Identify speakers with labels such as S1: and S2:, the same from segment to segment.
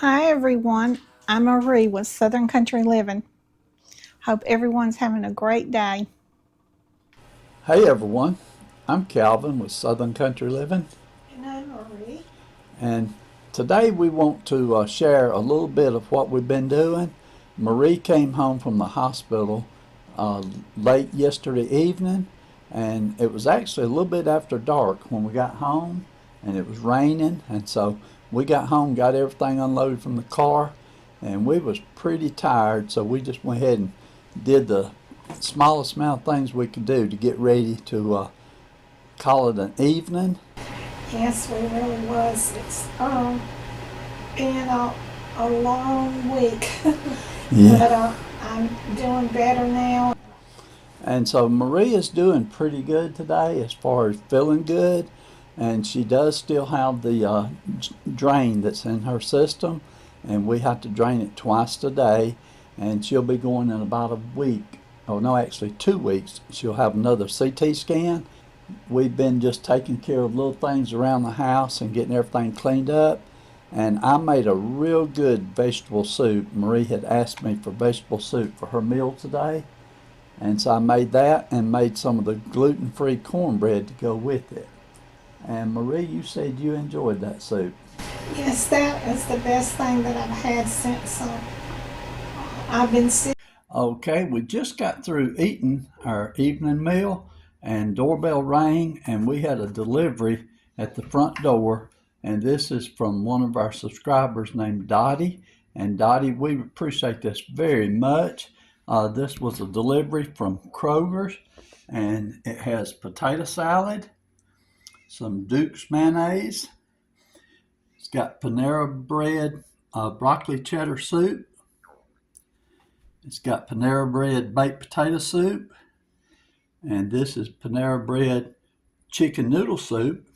S1: Hi everyone, I'm Marie with Southern Country Living. Hope everyone's having a great day.
S2: Hey everyone, I'm Calvin with Southern Country Living,
S1: And I'm Marie.
S2: and today we want to share a little bit of what we've been doing. Marie came home from the hospital uh, late yesterday evening, and it was actually a little bit after dark when we got home, and it was raining, and so we got home, got everything unloaded from the car, and we was pretty tired, so we just went ahead and did the smallest amount of things we could do to get ready to call it an evening.
S1: Yes, we really was. It's been a long week,
S2: Yeah.
S1: but I'm doing better now.
S2: And so Marie is doing pretty good today as far as feeling good. And she does still have the drain that's in her system. And we have to drain it twice a day. And she'll be going in about a week. Oh, no, actually 2 weeks. She'll have another CT scan. We've been just taking care of little things around the house and getting everything cleaned up. And I made a real good vegetable soup. Marie had asked me for vegetable soup for her meal today. And so I made that and made some of the gluten-free cornbread to go with it. And Marie, you said you enjoyed that soup.
S1: Yes, that is the best thing that I've had since I've been sick.
S2: Okay, we just got through eating our evening meal and doorbell rang and we had a delivery at the front door. And this is from one of our subscribers named Dottie. And Dottie, we appreciate this very much. This was a delivery from Kroger's and it has potato salad, some Duke's mayonnaise. It's got Panera Bread broccoli cheddar soup. It's got Panera Bread baked potato soup. And this is Panera Bread chicken noodle soup.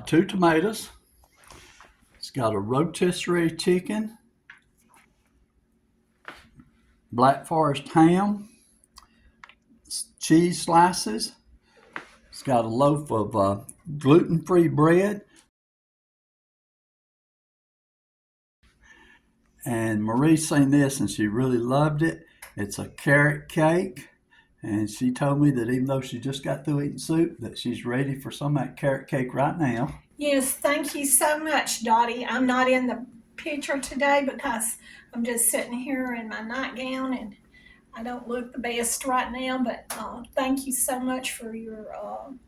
S2: 2 tomatoes. It's got a rotisserie chicken, Black Forest ham, cheese slices. It's got a loaf of gluten-free bread. And Marie's seen this and she really loved it. It's a carrot cake. And she told me that even though she just got through eating soup, that she's ready for some of that carrot cake right now.
S1: Yes, thank you so much, Dottie. I'm not in the picture today because I'm just sitting here in my nightgown and I don't look the best right now, but thank you so much for your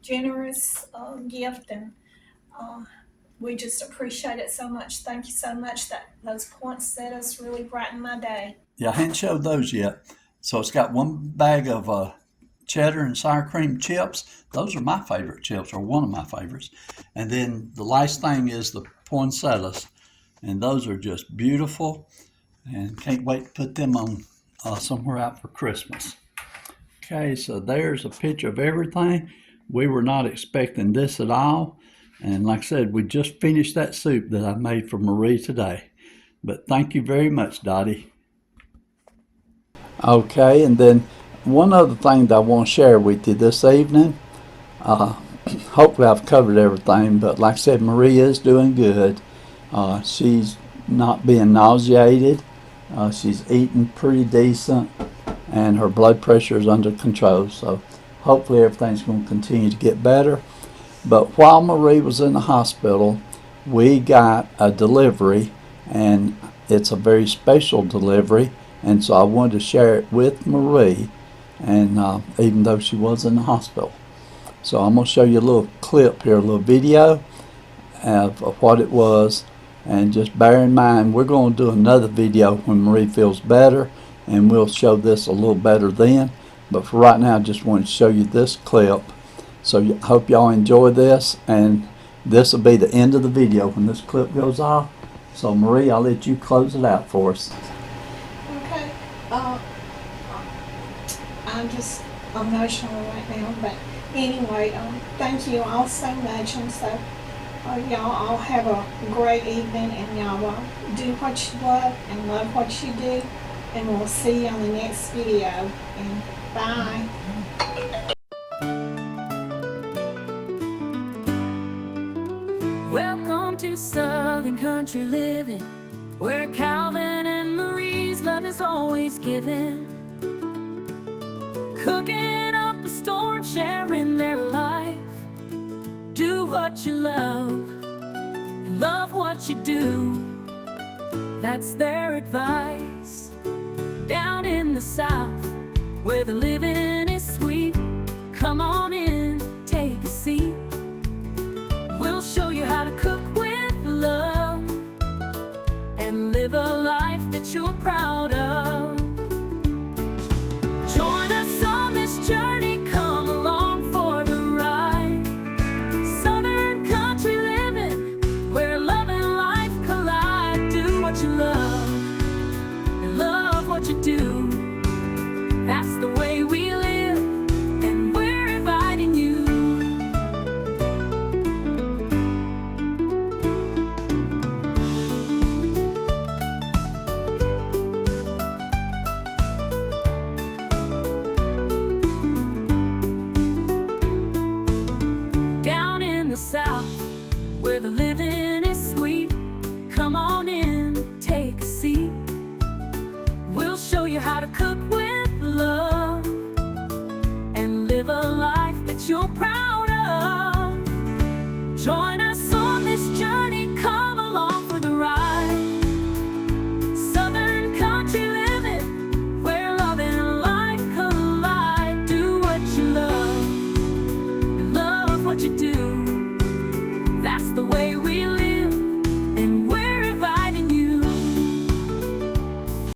S1: generous gift, and uh, we just appreciate it so much. Thank you so much. That those poinsettias really brighten my day.
S2: Yeah, I hadn't showed those yet. So it's got one bag of cheddar and sour cream chips. Those are my favorite chips, or one of my favorites. And then the last thing is the poinsettias. And those are just beautiful. And can't wait to put them on somewhere out for Christmas. Okay, so there's a picture of everything. We were not expecting this at all. And like I said, we just finished that soup that I made for Marie today. But thank you very much, Dottie. Okay, and then one other thing that I want to share with you this evening. Uh, Hopefully, I've covered everything, but like I said, Maria is doing good. She's not being nauseated. She's eating pretty decent, and her blood pressure is under control. So, hopefully, everything's going to continue to get better. But while Marie was in the hospital, we got a delivery, and it's a very special delivery. And so I wanted to share it with Marie, and even though she was in the hospital. So I'm going to show you a little clip here, a little video of what it was. And just bear in mind, we're going to do another video when Marie feels better, and we'll show this a little better then. But for right now, I just wanted to show you this clip. So I hope y'all enjoy this, and this will be the end of the video when this clip goes off. So Marie, I'll let you close it out for us.
S1: Okay. I'm just emotional right now, but anyway, thank you all so much, and so y'all all have a great evening, and y'all do what you love and love what you do, and we'll see you on the next video, and bye.
S3: Welcome to Southern Country Living. where Calvin and Marie's love is always given. Cooking up a storm, sharing their life. Do what you love, love what you do. That's their advice. Down in the South, where the living is sweet, come on